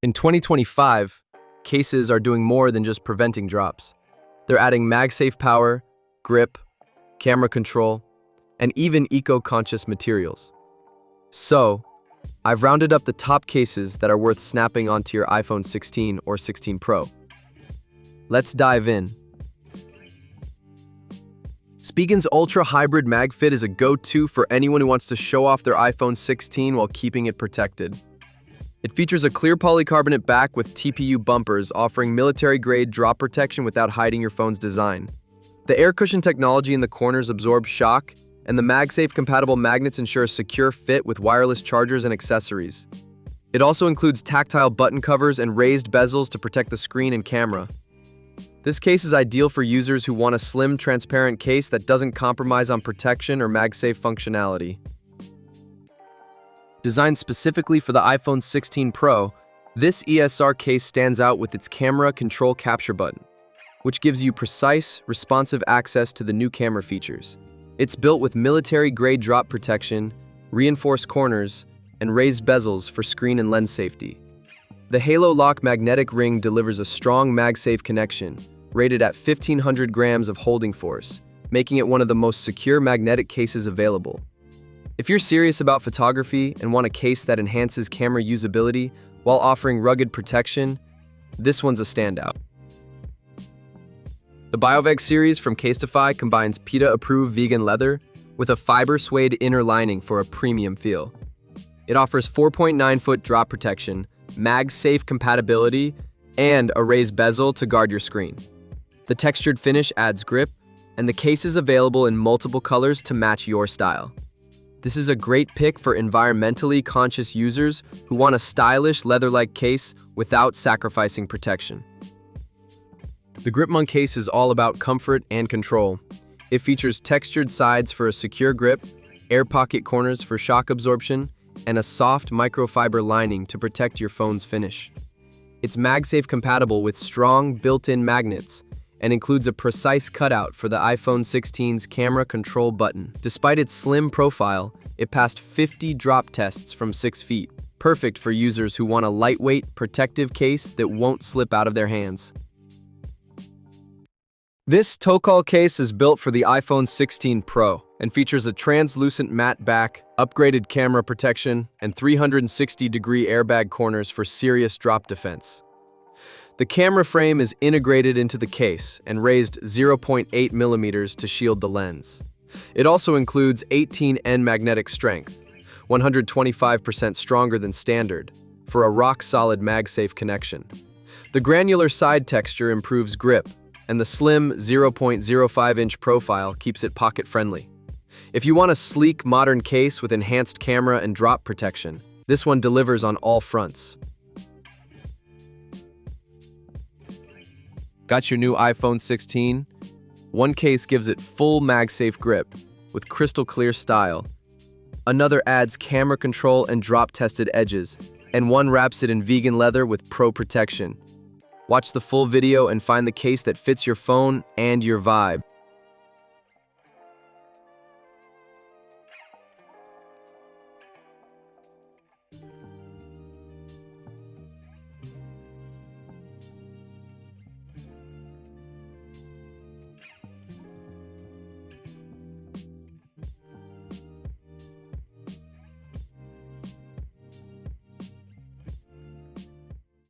In 2025, cases are doing more than just preventing drops. They're adding MagSafe power, grip, camera control, and even eco-conscious materials. So, I've rounded up the top cases that are worth snapping onto your iPhone 16 or 16 Pro. Let's dive in. Spigen's Ultra Hybrid MagFit is a go-to for anyone who wants to show off their iPhone 16 while keeping it protected. It features a clear polycarbonate back with TPU bumpers, offering military-grade drop protection without hiding your phone's design. The air cushion technology in the corners absorbs shock, and the MagSafe-compatible magnets ensure a secure fit with wireless chargers and accessories. It also includes tactile button covers and raised bezels to protect the screen and camera. This case is ideal for users who want a slim, transparent case that doesn't compromise on protection or MagSafe functionality. Designed specifically for the iPhone 16 Pro, this ESR case stands out with its camera control capture button, which gives you precise, responsive access to the new camera features. It's built with military-grade drop protection, reinforced corners, and raised bezels for screen and lens safety. The Halo Lock magnetic ring delivers a strong MagSafe connection, rated at 1,500 grams of holding force, making it one of the most secure magnetic cases available. If you're serious about photography and want a case that enhances camera usability while offering rugged protection, this one's a standout. The BioVeg series from CASETiFY combines PETA-approved vegan leather with a fiber suede inner lining for a premium feel. It offers 4.9-foot drop protection, MagSafe compatibility, and a raised bezel to guard your screen. The textured finish adds grip, and the case is available in multiple colors to match your style. This is a great pick for environmentally conscious users who want a stylish leather-like case without sacrificing protection. The GripMon case is all about comfort and control. It features textured sides for a secure grip, air pocket corners for shock absorption, and a soft microfiber lining to protect your phone's finish. It's MagSafe compatible with strong built-in magnets and includes a precise cutout for the iPhone 16's camera control button. Despite its slim profile, it passed 50 drop tests from 6 feet, perfect for users who want a lightweight, protective case that won't slip out of their hands. This TOCOL case is built for the iPhone 16 Pro and features a translucent matte back, upgraded camera protection, and 360-degree airbag corners for serious drop defense. The camera frame is integrated into the case and raised 0.8 millimeters to shield the lens. It also includes 18N magnetic strength, 125% stronger than standard, for a rock-solid MagSafe connection. The granular side texture improves grip, and the slim 0.05-inch profile keeps it pocket-friendly. If you want a sleek, modern case with enhanced camera and drop protection, this one delivers on all fronts. Got your new iPhone 16? One case gives it full MagSafe grip with crystal clear style. Another adds camera control and drop-tested edges, and one wraps it in vegan leather with pro protection. Watch the full video and find the case that fits your phone and your vibe.